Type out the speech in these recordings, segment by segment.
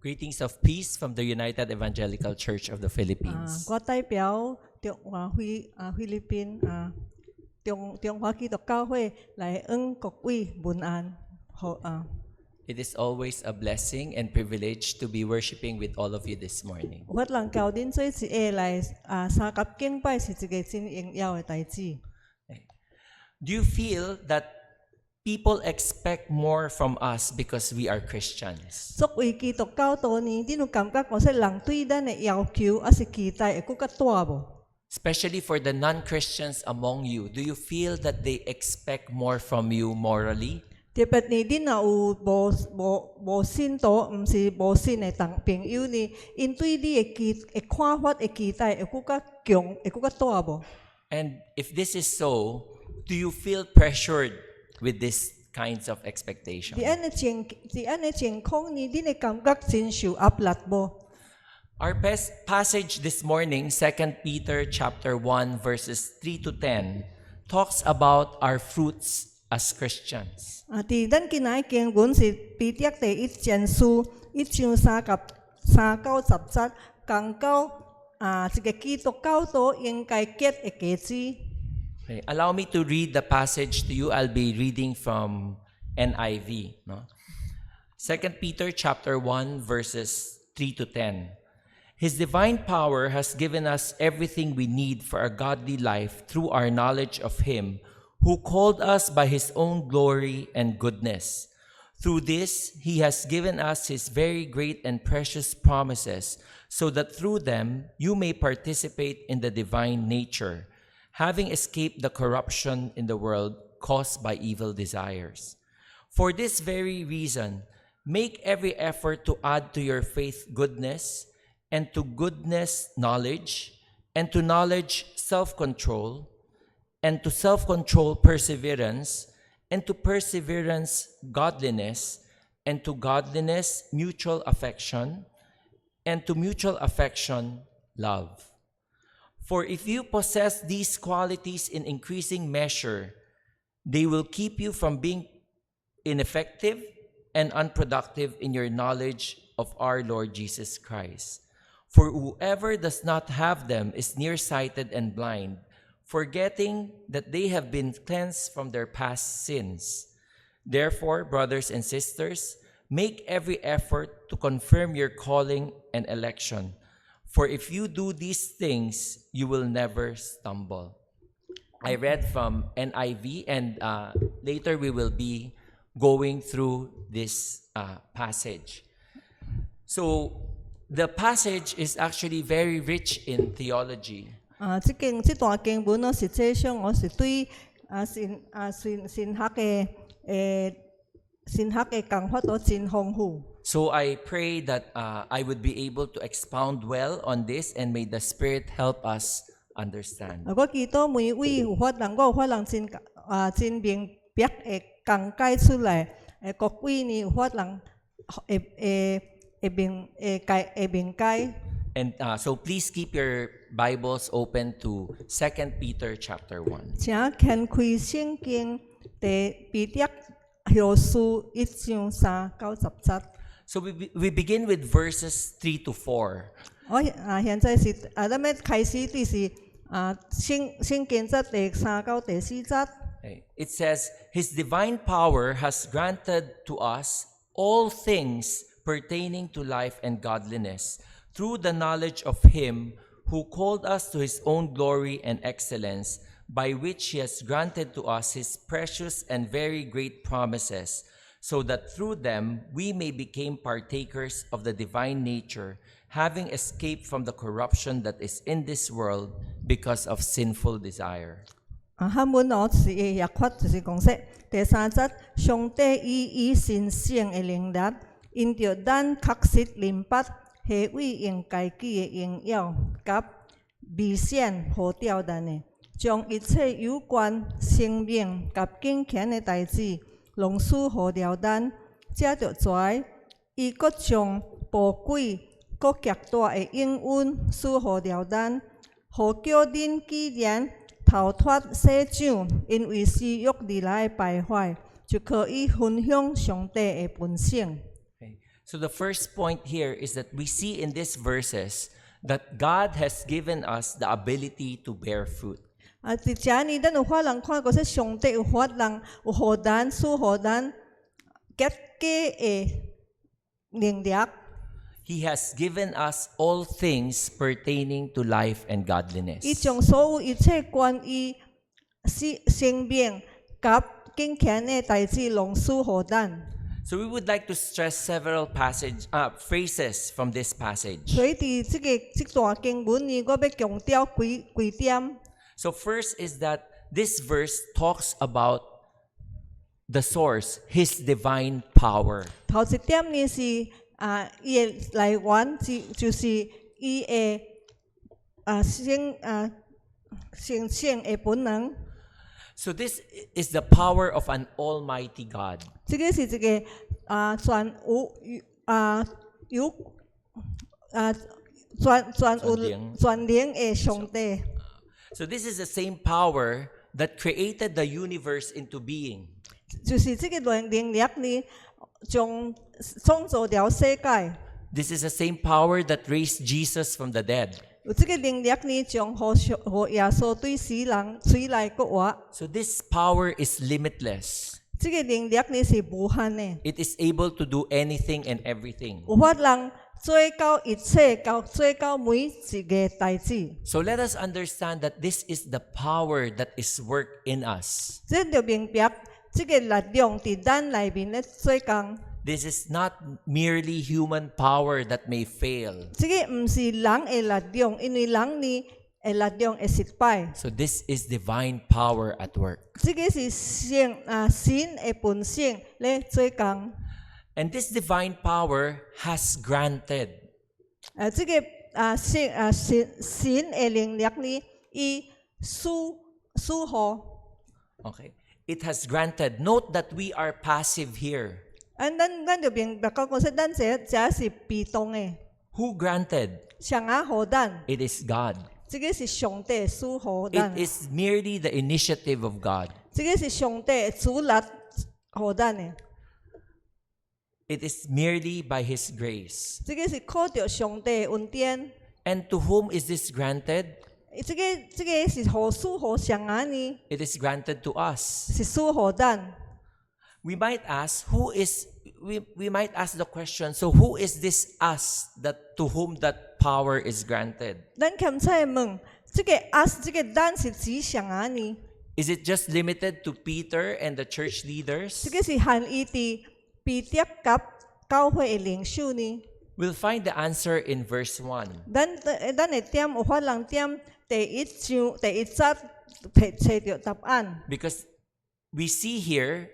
Greetings of peace from the United Evangelical Church of the Philippines. 我代表菲律賓中華基督教會來向各位問安。It is always a blessing and privilege to be worshiping with all of you this morning. 我能夠恁做一個來三甲敬拜是一個真榮耀的代志。Do you feel that people expect more from us because we are Christians? 作為基督教徒呢，你有感覺我說人對咱的要求還是期待會更加大無？ Especially for the non-Christians among you, do you feel that they expect more from you morally? 特別呢，你若有無信徒，唔是無信的朋友呢，因對你的看法的期待會更加強，會更加大無？ And if this is so, do you feel pressured with these kinds of expectations? 在安尼情況呢，你的感覺真受壓力無？ Our passage this morning, 2 Peter chapter 1 verses 3 to 10, talks about our fruits as Christians. 伫咱今仔經文是彼得第一卷書1章3到10節，講到一個基督教徒應該結的果子。 Okay, allow me to read the passage to you. I'll be reading from NIV. No? 2 Peter chapter 1 verses 3 to 10. His divine power has given us everything we need for a godly life through our knowledge of Him who called us by His own glory and goodness. Through this, He has given us His very great and precious promises, so that through them you may participate in the divine nature, having escaped the corruption in the world caused by evil desires. For this very reason, make every effort to add to your faith goodness, and to goodness knowledge, and to knowledge self-control, and to self-control perseverance, and to perseverance godliness, and to godliness mutual affection, and to mutual affection love. For if you possess these qualities in increasing measure, they will keep you from being ineffective and unproductive in your knowledge of our Lord Jesus Christ. For whoever does not have them is nearsighted and blind, forgetting that they have been cleansed from their past sins. Therefore, brothers and sisters, make every effort to confirm your calling and election. For if you do these things, you will never stumble. I read from NIV, and later we will be going through this passage. So, the passage is actually very rich in theology. 這段經文呢，實際上我是對神學嘅講法都真豐富。 So I pray that I would be able to expound well on this, and may the Spirit help us understand. 我祈禱每位有法人真明白嘅講解出來，各位呢有法人會明解。 And so please keep your Bibles open to 2 Peter chapter 1. 請掀開聖經第彼得後書1章3到10節。 So we begin with verses 3 to 4. 我現在是咱要開始就是聖經節第3到第4節。 Okay. It says, His divine power has granted to us all things pertaining to life and godliness, through the knowledge of Him who called us to His own glory and excellence, by which He has granted to us His precious and very great promises, so that through them we may become partakers of the divine nature, having escaped from the corruption that is in this world because of sinful desire. 韓文是譯法就是講說，第3節，上帝以神聖的能力，因着咱確實明白，係為應該記的榮耀及美善和刁難的，將一切有關生命及敬虔的代志，攏賜予了咱，藉着跩，伊閣將寶貴閣極大的應允賜予了咱，好叫恁既然逃脫世上，因為私欲而來的敗壞，就可以分享上帝的本性。So the first point here is that we see in these verses that God has given us the ability to bear fruit. 伫遮呢，咱有法人看过说，上帝有法人有互咱赐互咱结果的能力。 He has given us all things pertaining to life and godliness. 伊将所有一切关于生命甲敬虔的代志，拢赐互咱。 So we would like to stress several phrases from this passage. 所以伫这段经文呢，我要强调几点。 So first is that this verse talks about the source, His divine power. 头一点呢是伊的来源就是伊的神性的本能。 So this is the power of an almighty God. 这个是一个全能的上帝。 So this is the same power that created the universe into being. 就是这个能力呢，将创造了世界。 This is the same power that raised Jesus from the dead. 有这个能力呢，将互耶稣对死人取来国活。 So this power is limitless. 这个能力呢是无限的， It is able to do anything and everything. 有法人做到一切，做到每一个代志。 So let us understand that this is the power that is worked in us. 这就明白，这个力量伫咱内面咧做工。 This is not merely human power that may fail. 这个唔是人的力量，因为人呢的力量会失败。 So this is divine power at work. 这个是神的本性咧做工。 And this divine power has granted. 这个神的能力呢，伊赐予。 Okay. It has granted. Note that we are passive here. 咱就明白讲说，咱这是被动的， Who granted? 上互咱， It is God. 这个是上帝赐予 It 咱， is merely the initiative of God. 这个是上帝的主力互咱的， It is merely by His grace. 这个是靠着上帝的恩典。 And to whom is this granted? 这个是互赐互上呢， It is granted to us. 是赐互咱。 We might ask, we might ask the question, so who is this us that to whom that power is granted? 咱欠菜问，这个这个咱是指上呢？ Is it just limited to Peter and the church leaders? 这个是限于伫彼得甲教会的领袖呢？ We'll find the answer in verse 1. 咱会点有法人点第一节找到答案。 Because we see here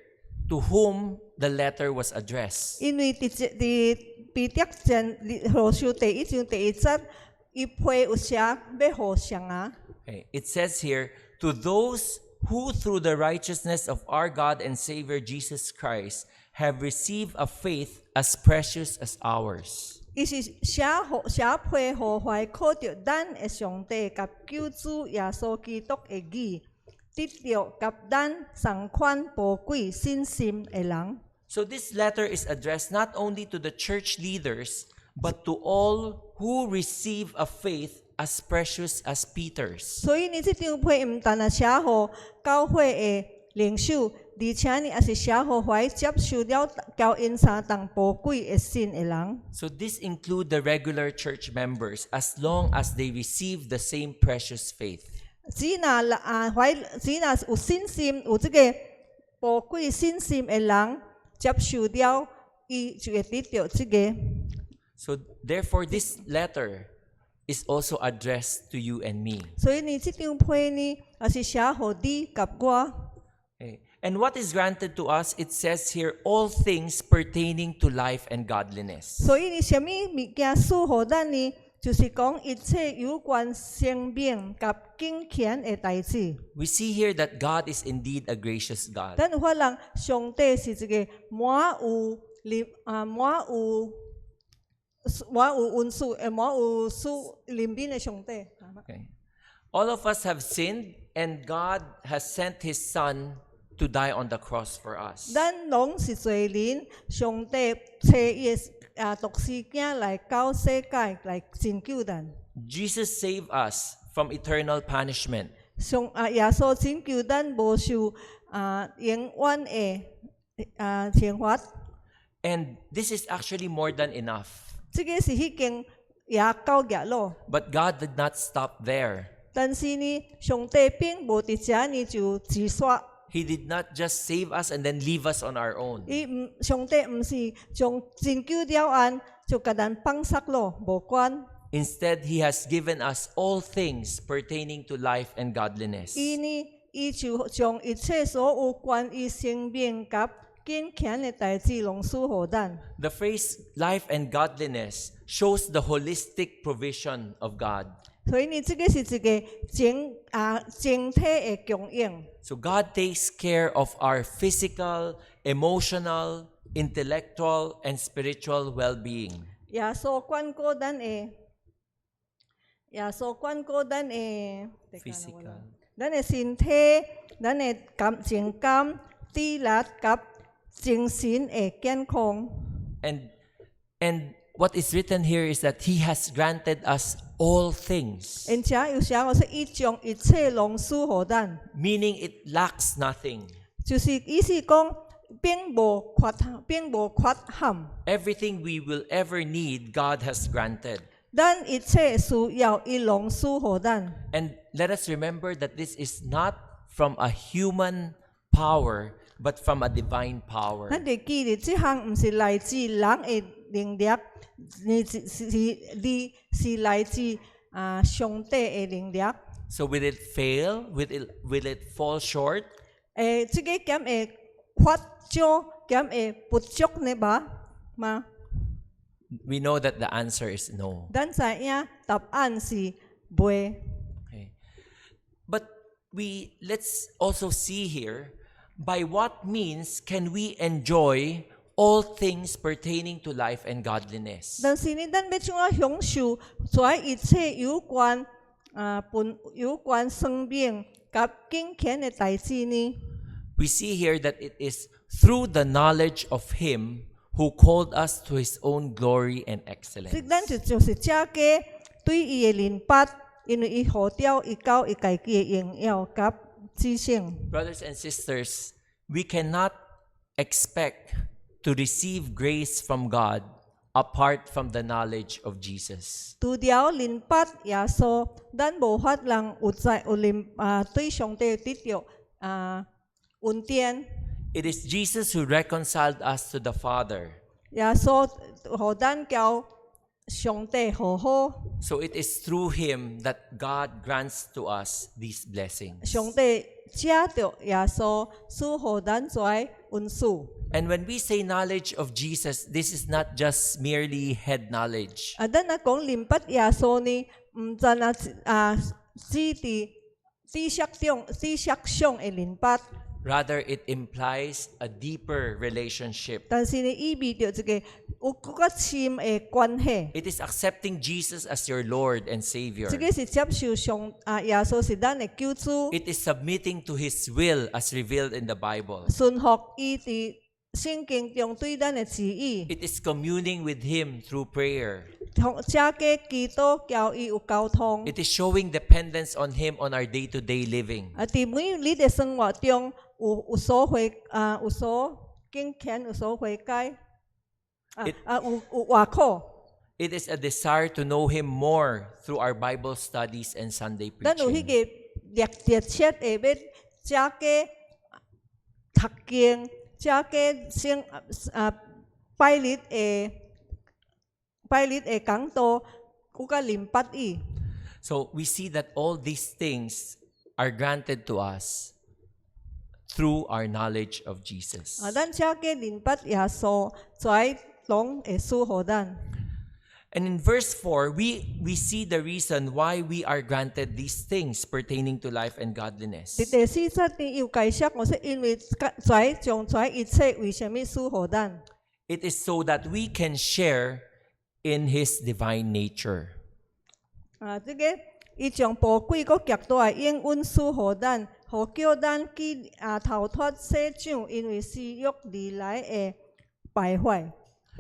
to whom the letter was addressed. 因为伫彼得前后书第一章第一节，伊批有写要互上啊。 Okay. It says here, to those who through the righteousness of our God and Savior Jesus Christ have received a faith as precious as ours. 伊是写批互怀靠着咱的上帝甲救主耶稣基督的义，得着甲咱同款宝贵信心的人。 So this letter is addressed not only to the church leaders, but to all who receive a faith as precious as Peter's. 所以呢，这张批唔但係寫互教會的領袖，而且呢，也是寫互懷接受了教因相當寶貴的信的人。 So this include the regular church members as long as they receive the same precious faith. 只若有信心，有這個寶貴信心的人接受了，伊就會得到這個。 So therefore this letter is also addressed to you and me. 所以呢，這張批呢，也是寫互你及我。 Okay. And what is granted to us? It says here, all things pertaining to life and godliness. 所以呢，什麼物件賜互咱呢？就是講一切有關生命及敬虔的代志。 We see here that God is indeed a gracious God. 咱有法人上帝是一個滿有恩賜滿有憐憫的上帝。 Okay. All of us have sinned, and God has sent His Son to die on the cross for us. 咱攏是罪人，上帝差伊的独生囝来到世界来拯救咱。 Jesus saved us from eternal punishment. 耶稣拯救咱无受永远的惩罚。 And this is actually more than enough. 这个是迄间也够额咯。 But God did not stop there. 但是呢，上帝并无伫遮呢就止煞。 He did not just save us and then leave us on our own. 上帝毋是将拯救了安就甲咱放杀咯，无关。 Instead, He has given us all things pertaining to life and godliness. 伊就将一切所有关于生命甲敬虔的代志拢赐互咱。 The phrase life and godliness shows the holistic provision of God. 所以呢，这个是一个整体的供应。 So God takes care of our physical, emotional, intellectual, and spiritual well-being. 耶稣管顾咱的，耶稣管顾咱的 Physical. 咱的身体、咱的情感、智力甲精神的健康。 And what is written here is that He has granted us all things, 而且有时候是伊将一切拢赐互咱， meaning it lacks nothing. 就是意思讲，并无缺陷。 Everything we will ever need, God has granted. 咱一切需要伊拢赐互咱。 And let us remember that this is not from a human power, but from a divine power. 咱得记得，这项毋是来自人的能力，是来自上帝的能力。 So will it fail? Will it fall short? 这个减会发少，减会不足呢吗？ We know that the answer is no. 咱知影答案是袂。 Okay. But let's also see here, by what means can we enjoy all things pertaining to life and godliness? 但是呢，咱要怎样享受在一切有关生命甲敬虔的代志呢？ We see here that it is through the knowledge of Him who called us to His own glory and 即 excellence. 咱就是遮个对伊的认捌，因为伊呼召伊到伊家己的荣耀甲知性。 Brothers and sisters, we cannot expect to receive grace from God apart from the knowledge of Jesus. 除了认捌耶稣，咱无法人对上帝得到恩典。 It is Jesus who reconciled us to the Father. 耶稣互咱交上帝和好， So it is through Him that God grants to us these blessings. 上帝借着耶稣赐互咱跩恩赐。 And when we say knowledge of Jesus, this is not just merely head knowledge. 咱讲认捌耶稣呢，毋单只伫知识上的认捌。 Rather, it implies a deeper relationship. 但是呢，意味着一个有更加深的关系。 It is accepting Jesus as your Lord and Savior. 这个是接受耶稣是咱的救主， It is submitting to His will as revealed in the Bible. 顺服伊伫圣经中对咱的旨意， It is communing with Him through prayer. 遮个基督交伊有交通。 It is showing dependence on Him on our day-to-day living. 伫每日的生活中有所有所敬虔，有所悔改，有活苦。 It is a desire to know Him more through our Bible studies and Sunday 咱有迄 preaching. 个热切的要遮个读经，遮个拜日的讲道，有甲认捌伊。 So we see that all these things are granted to us through our knowledge of Jesus. 咱遮个认捌耶稣，跩拢会赐互咱。 And in verse 4, we see the reason why we are granted these things pertaining to life and godliness. 伫第四节呢，有解释，我说因为跩将跩一切为什么赐互咱？ It is so that we can share in His divine nature. 这个伊将宝贵个极大的应允赐互咱，互叫咱逃脱世上因为私欲而来的败坏。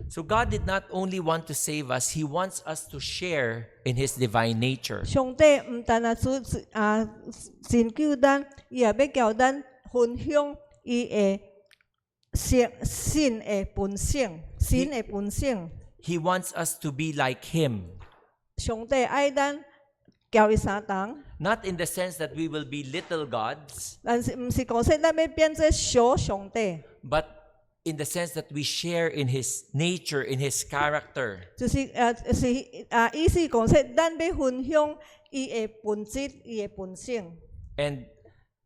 So God did not only want to save us, He wants us to share in His divine nature. 上帝毋但拯救咱，伊也要叫咱分享伊的神的本性，神的本性。 He wants us to be like Him. 上帝爱咱，叫伊相同， Not in the sense that we will be little gods, 但是毋是讲说咱要变做小上帝， but in the sense that we share in His nature, in His character. 就是意思讲说咱要分享伊的本质，伊的本性。 And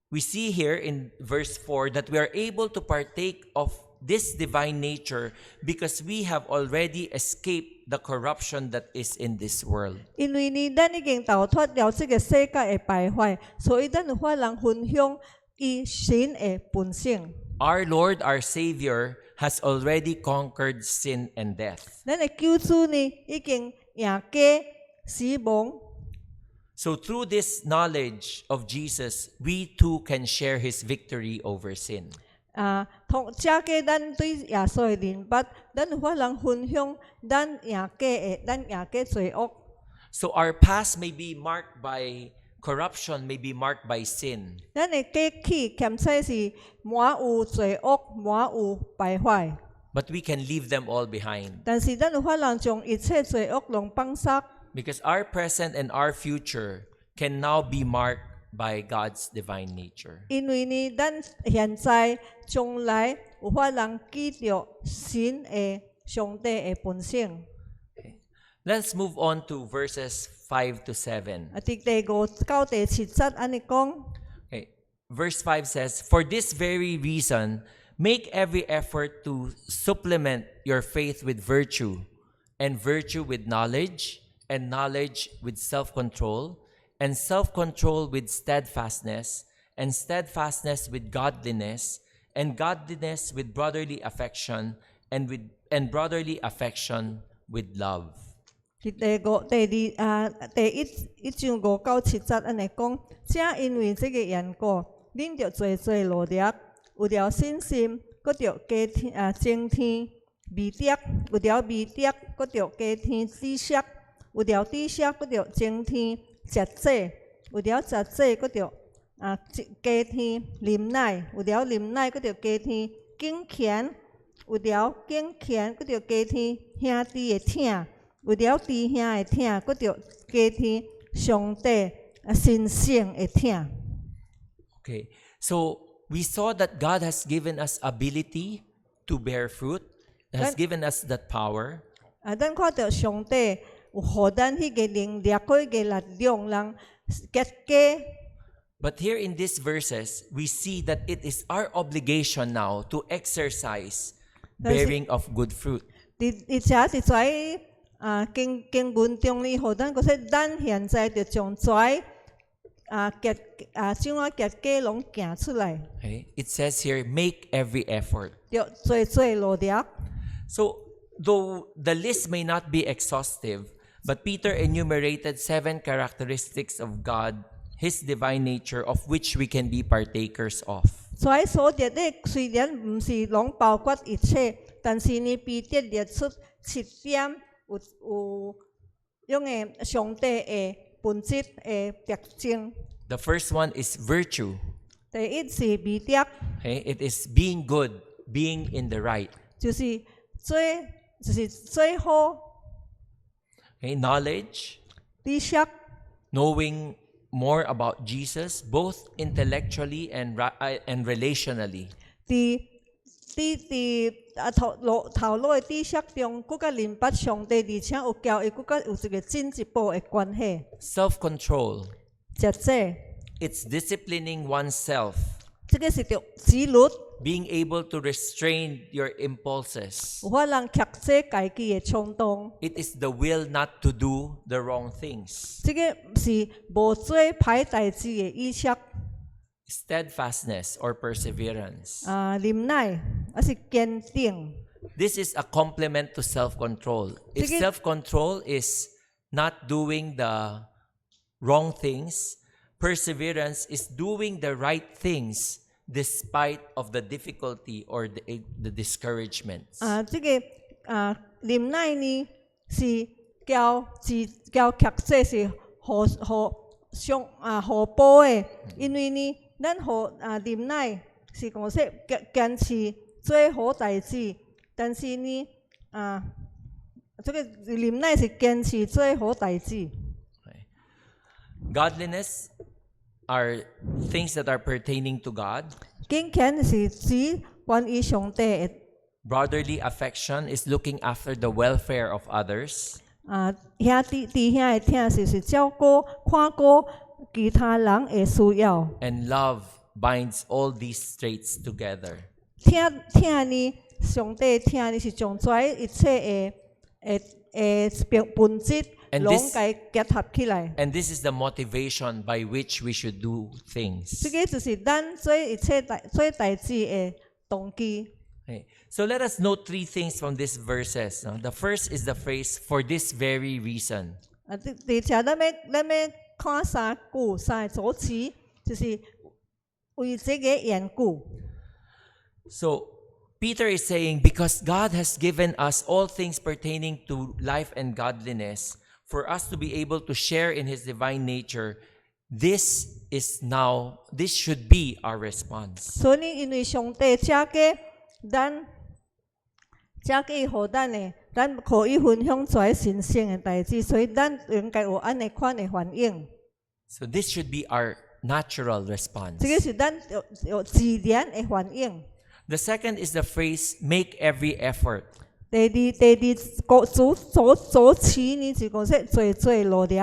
we see here in verse 4 that we are able to partake of this divine nature because we have already escaped the corruption that is in this world. 因为呢，咱已经逃脱了这个世界的败坏，所以咱有法通分享伊神的本性。 Our Lord, our Savior, has already conquered sin and death. 咱的救主呢，已经赢过死亡。 So through this knowledge of Jesus, we too can share His victory over sin. 借过咱对耶稣的明白，咱有法通分享咱赢过罪恶。 So our past may be marked by corruption, may be marked by sin. 咱的过去欠债是满有罪恶，满有败坏， But we can leave them all behind. 但是咱有法通将一切罪恶拢放下。 Because our present and our future can now be marked by God's divine nature. 因为呢，咱现在、将来有法通记着神的上帝的本性。 Let's move on to verses 5 to 7. 第5到第7節安尼講， Okay. Verse 5 says, For this very reason, make every effort to supplement your faith with virtue, and virtue with knowledge, and knowledge with self-control, and self-control with steadfastness, and steadfastness with godliness, and godliness with brotherly affection, and brotherly affection with love. 第一章5到7節安尼講，正因為這個緣故，恁着做做努力，有了信心，佫着加添增添美德，有了美德，佫着加添知識，有了知識，佫着增添節制，有了節制，佫着加添忍耐，有了忍耐，佫着加添敬虔，有了敬虔，佫着加添兄弟的疼。 有了弟兄的疼，佫着加添上帝神聖的疼。 Okay, so we saw that God has given us ability to bear fruit, has given us that power. 咱看到上帝有予咱迄個能力，嗰個力量，人結果。 But here in these verses, we see that it is our obligation now to exercise bearing of good fruit. 而且是在經文中呢，予咱講說，咱現在就將跩怎啊結果攏行出來， Okay? It says here, make every effort. 要做努力。 So, though the list may not be exhaustive, but Peter enumerated 7 characteristics of God, His divine nature, of which we can be partakers of. 所以所列的雖然唔是攏包括一切，但是呢，彼得列出7點。 有用嘅上帝嘅本質嘅特徵。 The first one is virtue. 第一是美德， Okay? It is being good, being in the right. 就是最好 Okay? Knowledge, 知識， knowing more about Jesus, both intellectually and relationally. 頭腦嘅知識中，佫較明白上帝，而且有教會，佫較有一個進一步嘅關係。 Self-control. 節制， It's disciplining oneself, 這個是着自律， being able to restrain your impulses. 有法通克制家己嘅衝動。 It is the will not to do the wrong things. 這個是無做歹代志嘅意識。 Steadfastness or perseverance. 忍耐，還是堅定。 This is a complement to self-control. If Sige. self-control is not doing the wrong things, perseverance is doing the right things despite of the difficulty or the discouragements. 這個林乃呢是交客者是互保的，因为呢，咱林乃是讲说坚持做好代志，但是呢这个林乃是坚持做好代志。Godliness are things that are pertaining to God. 敬虔是指关于上帝的。 Brotherly affection is looking after the welfare of others. 兄弟兄的疼是照顾看顾其他人的需要。 And love binds all these traits together. 疼呢，上帝疼呢是将遮一切的本质 And 拢 this- 甲结合起来。 And this is the motivation by which we should do 这 things. 个就是咱做一切做代志的动机。 Okay. So let us note three things from these verses. The first is the phrase, for this very reason. 而且咱要看三个主词，就是为这个缘故。 So Peter is saying, because God has given us all things pertaining to life and godliness, for us to be able to share in His divine nature, this should be our response. 所以因为上帝遮个咱互咱可以分享遮神圣的代志，所以咱应该有安尼款的反应。 So this should be our natural response. 这个是咱有自然的反应。 The second is the phrase, make every effort. 第二个主词呢，就讲说做努力。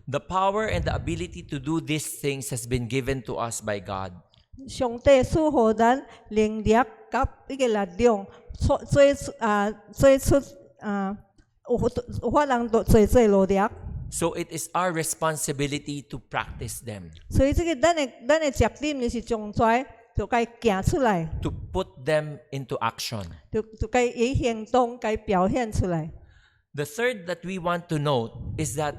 The power and the ability to do these things has been given to us by God. 上帝赐予咱能力甲一个力量，做出有法人做努力。 So it is our responsibility to practice them, 所以这个咱的责任就是将遮就该行出来， to put them into action. 就该以行动该表现出来。 The third that we want to note is that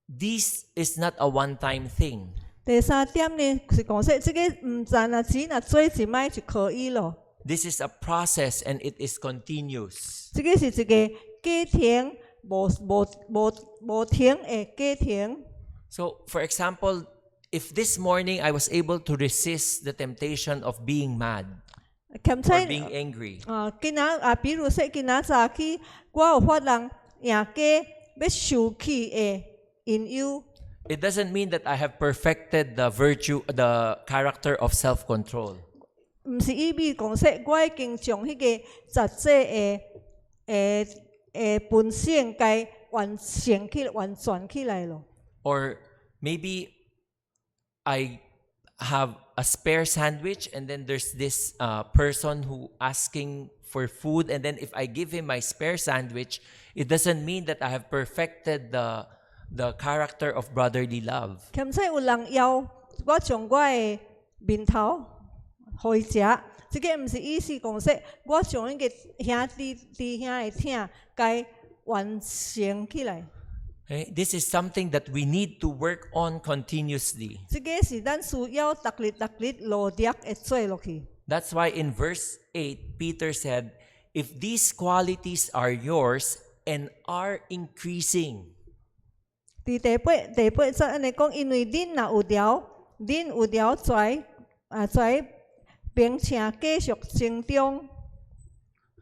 this is not a one-time thing. 第三点呢是讲说，这个唔赚啊钱啊做一摆就可以咯。 This is a process and it is continuous. 这个是一个家庭无停的家庭。 So, for example, if this morning I was able to resist the temptation of being mad 兼 or 且 being angry, 比如说今仔早起，我有法人赢家要生气的引诱。 it doesn't mean that I have perfected the character of self-control. 唔是意味讲说，我已经将迄个实际的本性该完全起来咯。 Or maybe I have a spare sandwich and then there's this person who asking for food, and then if I give him my spare sandwich, it doesn't mean that I have perfected the character of brotherly love. 兼且有人要我将我的面头互伊食，这个毋是意思讲说，我将迄个兄弟兄的疼该完成起来。 Okay? This is something that we need to work on continuously. 这个是咱需要逐日努力的做落去。 That's why in verse 8, Peter said, if these qualities are yours and are increasing, 第八则安尼讲，因为恁有了跩并且继续成长。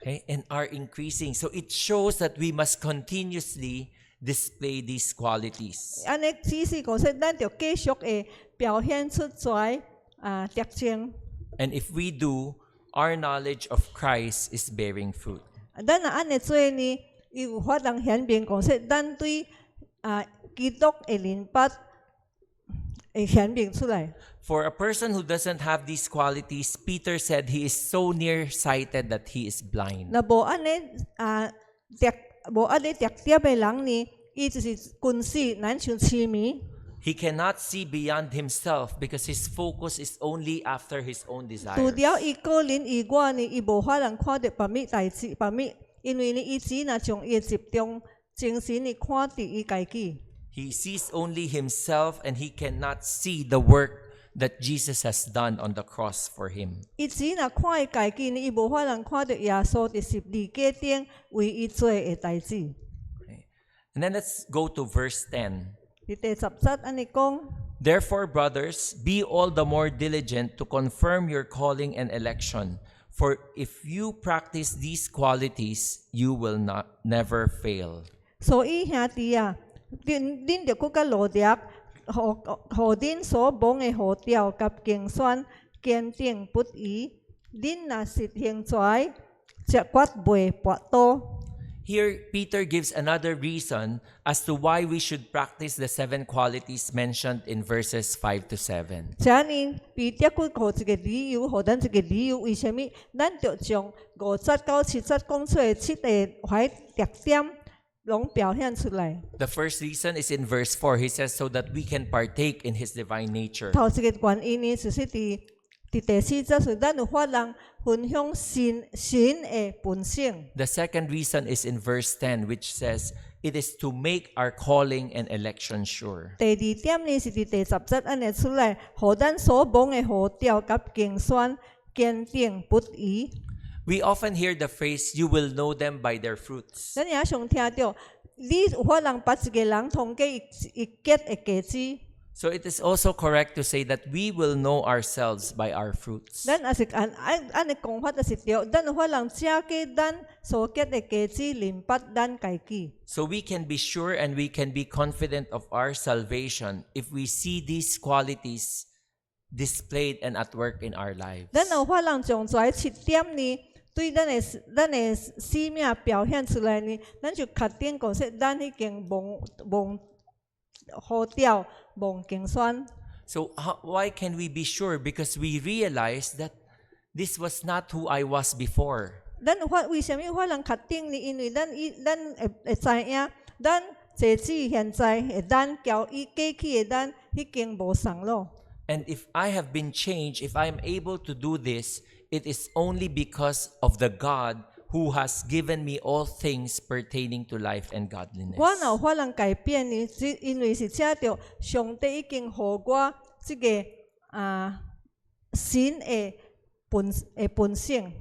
okay, and are increasing. So it shows that we must continuously display these qualities. 安尼只是讲说，咱就继续的表现出跩特征。 And if we do, our knowledge of Christ is bearing fruit. 咱若安尼做呢，伊有法通显明讲说，咱对基督的明白会显明出来。 For a person who doesn't have these qualities, Peter said he is so nearsighted that he is blind. 若无安尼特点的人呢，伊就是近视，难像痴迷。 He cannot see beyond himself because his focus is only after his own 除 desires. 了伊个人以外呢，伊无法通看到别物代志，因为呢，伊只若将伊集中精神呢看伫伊家己。 He sees only himself and he cannot see the work that Jesus has done on the cross for him. 伊只若看伊家己呢，伊无法通看到耶稣伫十字架顶为伊做诶代志。 Okay. And then let's go to verse 10. 伫第10節安尼讲。 Therefore, brothers, be all the more diligent to confirm your calling and election. For if you practice these qualities, you will never fail. 所以兄弟啊，恁着更加努力，互恁所蒙的呼召甲竞选坚定不移。恁若是行出来，则决袂跋倒。 Here, Peter gives another reason as to why we should practice the 7 qualities mentioned in verses 5 to 7. 这呢，彼得佫互一个理由，互咱一个理由，为什么咱着将5节到7节讲出的7个怀特点，拢表现出来？ The first reason is in verse 4. He says, so that we can partake in his divine nature. 头一个原因呢，就是伫第4节，是咱有法人分享神的本性。 The second reason is in verse 10, which says, it is to make our calling and election sure. 第2點呢是伫第10節安尼出來，互咱所蒙的呼召甲競選堅定不移。 We often hear the phrase, you will know them by their fruits. 咱也常聽到，你有法人捌一個人通過伊結的果子。 So it is also correct to say that we will know ourselves by our fruits. 咱也是安尼講法就是對，咱有法人遮過咱所結的果子，明白咱家己。 So we can be sure and we can be confident of our salvation if we see these qualities displayed and at work in our lives. 咱有法人將這7點呢，對咱的生命表現出來呢，咱就確定講說，咱已經蒙呼召、蒙競選。 So why can we be sure? Because we realize that this was not who I was before. 咱為什麼有法人確定呢？因為咱會知影，咱坐子現在的咱，交伊過去的咱，已經無送咯。 And if I have been changed, if I am able to do this, it is only because of the God who has given me all things pertaining to life and godliness. 我若有法人改變呢，只因為是遮着上帝已經予我這個神的本性。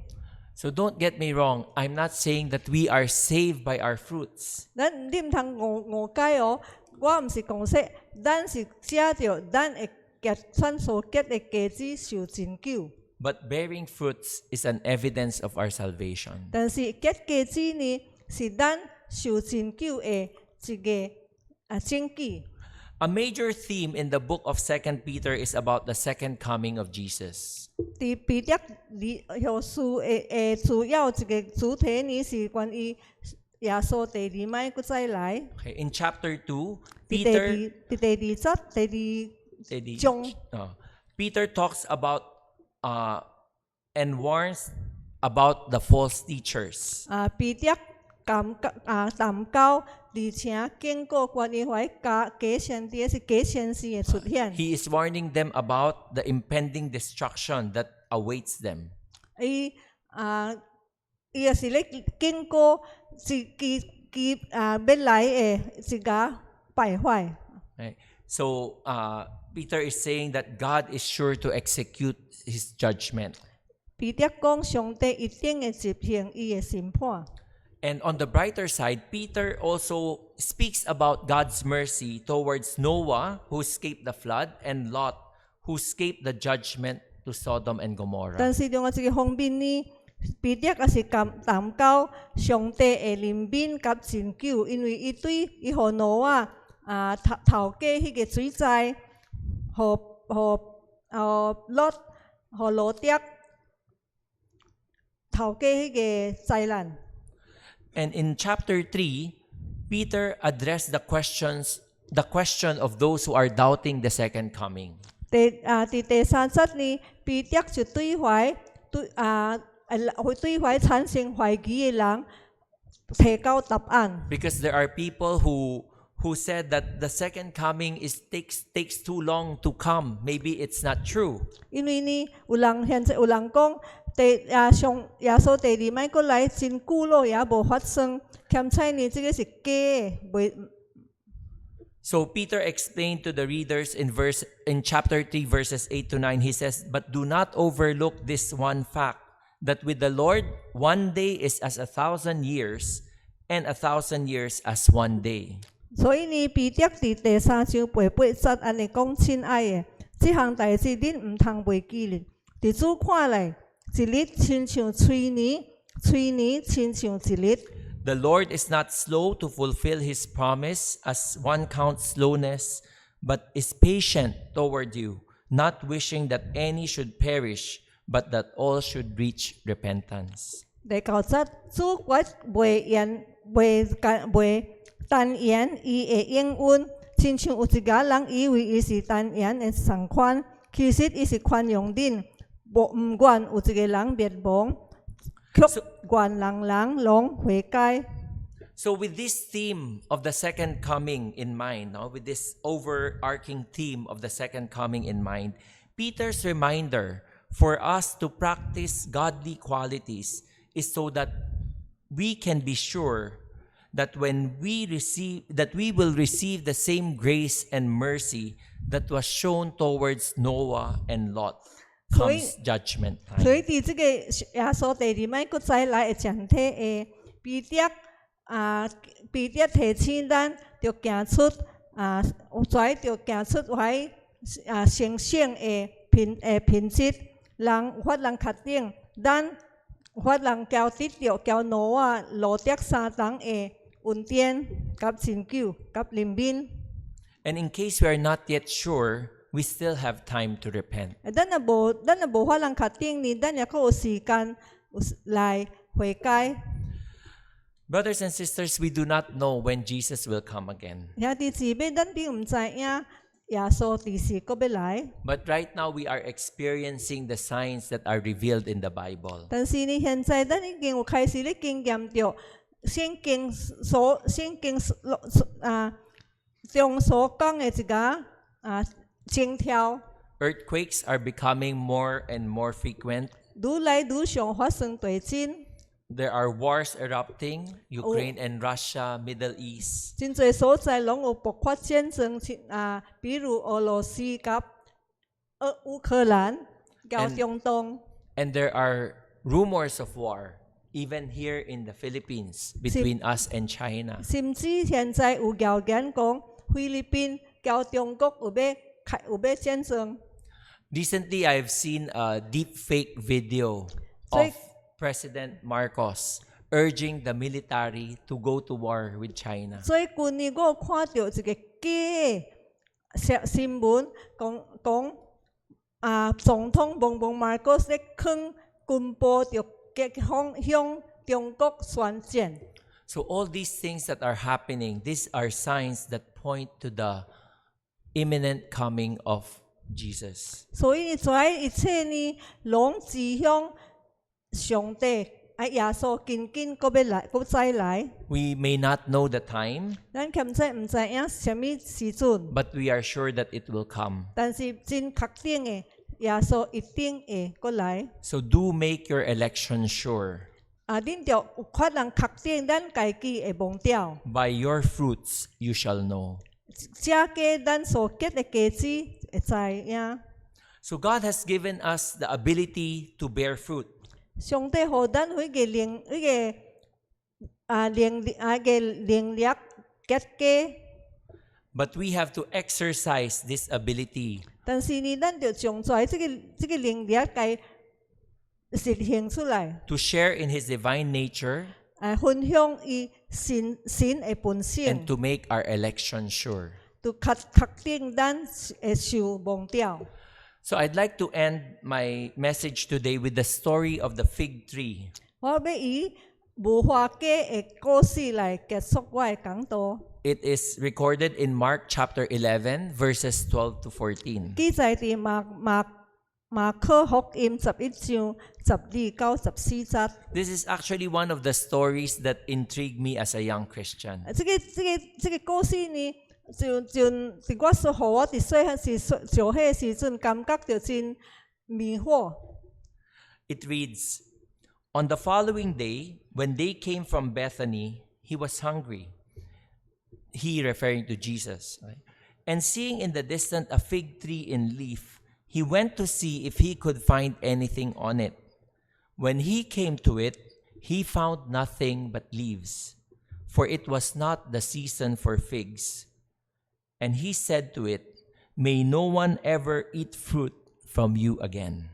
So don't get me wrong. I'm not saying that we are saved by our fruits. 你唔通誤解哦，我唔是講說，咱是遮着咱會結咱所結的果子受拯救。 But bearing fruits is an evidence of our salvation. 但是結果子呢，是咱受拯救的一個證據。 A major theme in the book of 2 Peter is about the second coming of Jesus. 伫彼得後書的主要一個主題呢，是關於耶穌第二擺佫再來。 Okay, in chapter 2, 第 Peter 二節第二章， Peter talks about and warns about the false teachers. 彼得談到，而且經過關於假先知是假先知的出現。 He is warning them about the impending destruction that awaits them. 伊也是咧經過要來的一個敗壞。 Right? So Peter is saying that God is sure to execute his judgment. 彼得講上帝一定會執行伊的審判。 And on the brighter side, Peter also speaks about God's mercy towards Noah, who escaped the flood, and Lot, who escaped the judgment to Sodom and Gomorrah. 但是另外一個方面呢，彼得也是談到上帝的憐憫甲拯救，因為伊對伊互挪亞頭家迄個水災，互羅德頭家迄個災難。 And in chapter 3, Peter addressed the question of those who are doubting the second coming. 第3節呢，彼得就對懷產生懷疑嘅人提交答案。 Because there are people who said that the second coming takes too long to come. Maybe it's not true. 因為呢，現在有人講，耶穌第二擺過來真久咯，也無發生，兼且呢，這個是假的， So Peter explained to the readers in chapter 3 verses 8 to 9. He says, "But do not overlook this one fact, that with the Lord 1 day is as 1,000 years, and 1,000 years as 1 day." 所以呢，彼得伫第3章8节安尼讲：亲爱的，这项代志恁毋通袂记哩。伫主看来，一日亲像催年，催年亲像一日。 The Lord is not slow to fulfill His promise, as one counts slowness, but is patient toward you, not wishing that any should perish, but that all should reach repentance. 第9节，主决袂单言伊的应允，亲像有一个人以为伊是单言的偿款，其实伊是宽容恁，毋愿有一个人灭亡，却愿人拢悔改。 So with this theme of the second coming in mind, with this overarching theme of the second coming in mind, Peter's reminder for us to practice godly qualities is so that we can be sure that when we will receive the same grace and mercy that was shown towards Noah and Lot comes judgment 所 time. 以伫即个耶稣第2摆佫再来的前提下，彼得提醒咱，着行出着行出成圣的品质，人有法人确定，咱有法人交得着交挪亚、罗德3人的恩典、甲拯救、甲怜悯。 And in case we are not yet sure, we still have time to repent. 咱若无法人确定呢，咱也佫有时间来悔改。 Brothers and sisters, we do not know when Jesus will come again. 兄弟姊妹，咱并毋知影耶稣第时佫要来。 But right now, we are experiencing the signs that are revealed in the Bible. 但是呢，现在咱已经有开始咧经验着圣经中所讲的一个征兆， Earthquakes are becoming more and more frequent. 愈来愈常发生地震。 There are wars erupting, Ukraine and Russia, Middle East. 真侪所在拢有爆发战争，比如俄罗斯甲乌克兰、甲中东。 And there are rumors of war, even here in the Philippines, between us and China. 甚至现在有谣言讲菲律宾甲中国有要战争。 Recently, I've seen a deep fake video of President Marcos urging the military to go to war with China. 最近呢，我有看到一个假的新闻，讲总统蒙马哥斯咧劝军部着向中国宣战。 So all these things that are happening, these are signs that point to the imminent coming of Jesus. 所以呢，一切呢，拢指向上帝，耶稣紧紧佫要来，佫再来。 We may not know the time, 咱毋知影什么时阵， but we are sure that it will come. 但是真确定的，耶稣一定会佫来。 So do make your election sure. 恁着有法人确定咱家己会忘掉。 By your fruits you shall know. 这个咱所结的果子会知影。 So God has given us the ability to bear fruit. 上帝互咱迄个能力结果， But we have to exercise this ability 但是呢，咱着将出来这个能力该实行出来， to share in His divine nature 分享伊神的本 and 性， to make our election sure. 就确定咱会受忘掉。 So I'd like to end my message today with the story of the fig tree. 我要以无花果的故事来结束我的讲道。 It is recorded in Mark chapter 11, verses 12 to 14. 記載伫馬可福音11章12到14節。 This is actually one of the stories that intrigued me as a young Christian. 這個故事呢，就我所互我伫細漢時上迄時陣，感覺到真迷惑。 It reads, "On the following day, when they came from Bethany, he was hungry. he referring to Jesus. Right? And seeing in the distance a fig tree in leaf, he went to see if he could find anything on it. When he came to it, he found nothing but leaves, for it was not the season for figs. And he said to it, "May no one ever eat fruit from you again."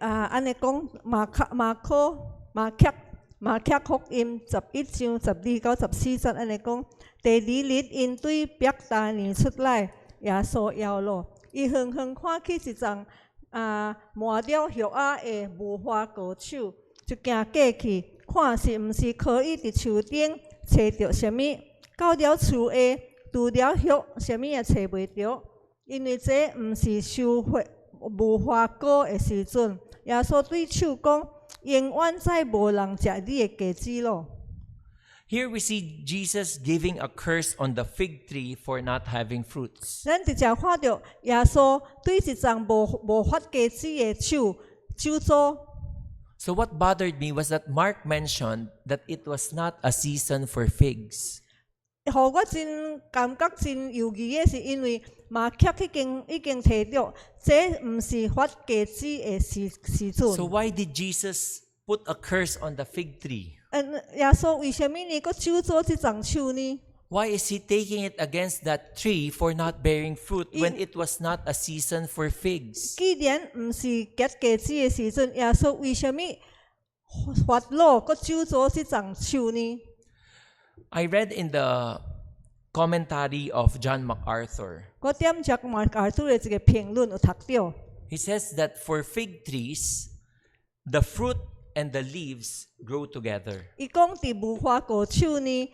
安尼讲马克福音11章12到14节安尼讲，第二日因对伯大尼出来，耶稣摇落，伊远远看去一丛满了叶仔的无花果树，就行过去，看是毋是可以伫树顶找着什么。到了厝下，除了叶，什么也找袂着，因为这毋是收无花果的时阵。耶稣对树讲：“永远再无人食你的果子咯。” Here we see Jesus giving a curse on the fig tree for not having fruits. 咱直接看到耶稣对一丛无发果子的树咒诅。So what bothered me was that Mark mentioned that it was not a season for figs. 互我真感觉真犹豫的是，因为马克已经提到，这毋是发果子的时阵。So why did Jesus put a curse on the fig tree? 耶稣为什么呢？佫咒诅这丛树呢？ Why is he taking it against that tree for not bearing fruit when it was not a season for figs? 既然毋是结果子的時陣，耶穌為什麼發怒佮咒詛這丛樹呢？ I read in the commentary of John MacArthur. 我點著馬爾圖的一個評論有讀到， He says that for fig trees, the fruit and the leaves grow together. 伊講佇無花果樹呢，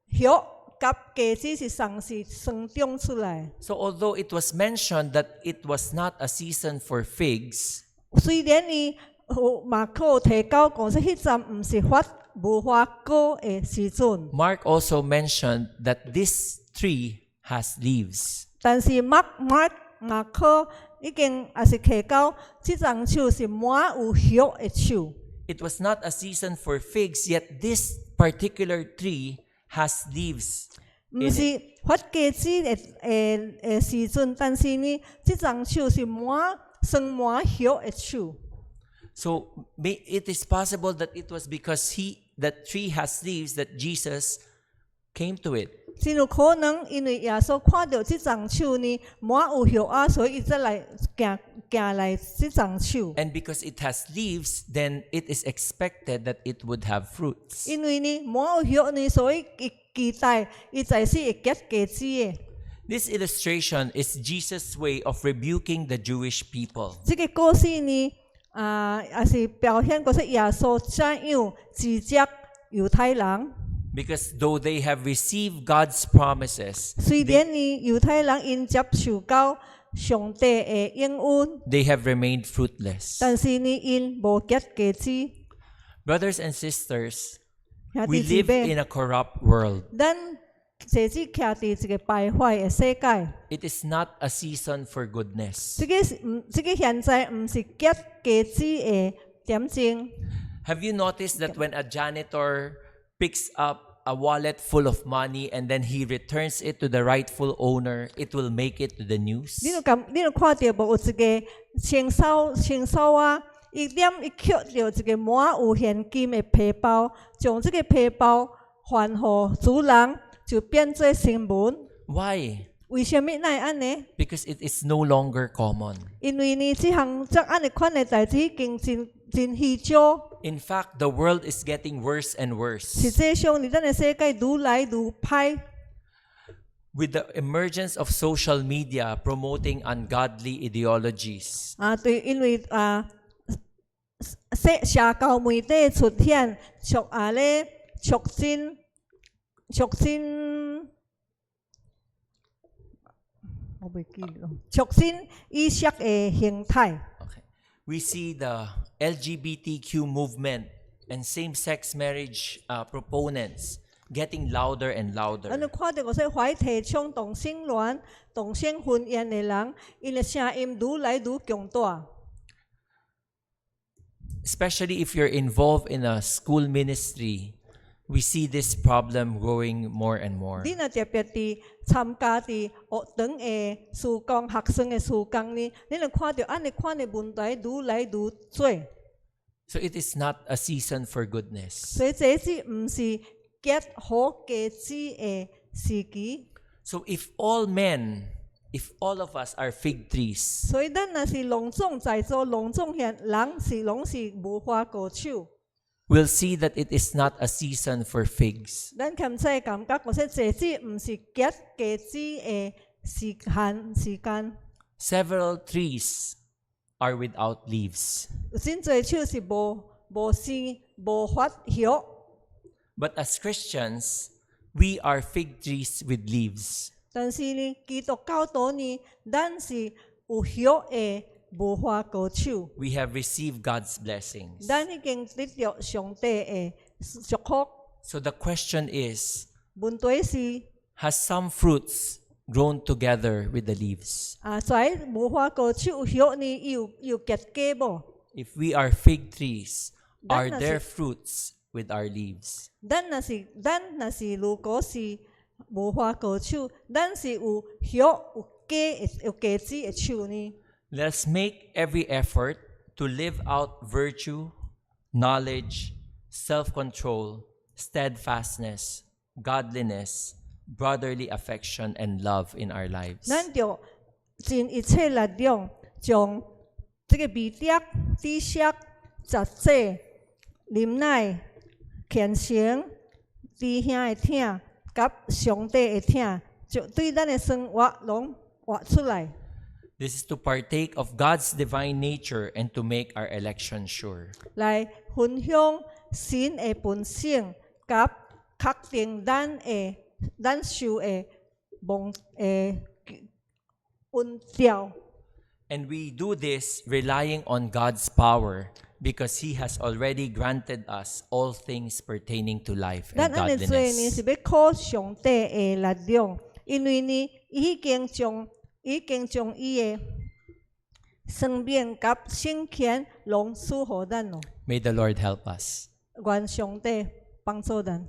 葉甲果子是同時生長出來。 So although it was mentioned that it was not a season for figs, 雖然呢馬可提到講說，迄陣毋是發無花果的時陣， Mark also mentioned that this tree has leaves. 但是馬可已經也是提到，這種樹是滿有葉的樹。 It was not a season for figs, yet this particular tree has leaves. 毋是發果子的時陣，但是呢，這種樹是生滿葉的樹。 So it is possible that it was because that tree has leaves that Jesus came to it. 真有可能，因為耶穌看到這種樹呢，滿有葉啊，所以伊才來行來這種樹。 And because it has leaves, then it is expected that it would have fruits. 因為呢，滿有葉呢，所以伊期待伊才是會結果子的。 This illustration is Jesus' way of rebuking the Jewish people. 這個故事呢，也是表現過說耶穌怎樣指責猶太人。 Because though they have received God's promises, 雖然呢，猶太人因接受到上帝的應允， they have remained fruitless. 但是呢，因無結果子。 Brothers and sisters, 兄 we 弟姊 live 妹， in a corrupt world. 咱坐子徛佇一個敗壞的世界。 It is not a season for goodness. 這個現在唔是結果子的點睛。 Have you noticed that when a janitor picks up a wallet full of money and then he returns it to the rightful owner, it will make it to the news? 你有看到無？有一個清掃啊，伊抾到一個滿有現金的皮包，將這個皮包還予主人，就變做新聞。 Why? 為什麼會安尼？ Because it is no longer common. 因為呢，這安尼款的代志已經真稀少。 In fact, the world is getting worse and 實 worse. 際上，咱的世界愈來愈歹。 With the emergence of social media promoting ungodly ideologies, 對，因為社交媒體出現，促進意識的形態。 okay, we see the LGBTQ movement and same-sex marriage proponents getting louder and 咱 louder. 看到嗰些懷提倡同性戀、同性婚姻的人，因嘅聲音愈來愈強大。 Especially if you're involved in a school ministry, we see this problem growing more and more. 你若特別佇參加佇學堂的事工、學生的事工呢，你就看到安尼款的問題愈來愈多。 So it is not a season for goodness. 所以這是毋是結好果子的時期。 So if all men, if all of us are fig trees, 所以咱若是隆重在座、隆重遐人是攏是無花果樹， we'll see that it is not a season for figs. 咱兼且感覺嗰些這是毋是結果子的時間。 Several trees are without leaves. 有真濟樹是無生、無發葉。 But as Christians, we are fig trees with leaves. 但是呢，基督教徒呢，咱是有葉的無花果樹， We have received God's blessings. 咱已經得到上帝的祝福。 So the question is, 問題是 has some fruits grown together with the leaves? 在無花果樹有葉呢，有結果無？ If we are fig trees, are That there nasi- fruits with our leaves? 咱若是如果是無花果樹，咱是有葉有果子的樹呢？ Let's make every effort to live out virtue, knowledge, self-control, steadfastness, godliness, brotherly affection, and love in our lives. 咱就盡一切力量，將這個美德、知識、實際、忍耐、虔誠、弟兄的疼，甲上帝的疼，就對咱的生活攏活出來， This is to partake of God's divine nature and to make our election sure. 來分享神的本性，甲確定咱受的蒙恩調。 And we do this relying on God's power because He has already granted us all things pertaining to life 咱 and 安尼做呢 godliness. 是要靠上帝的力量，因為呢已經將伊的生命甲聖權攏賜予咱咯。 May the Lord help us. 願上帝幫助咱。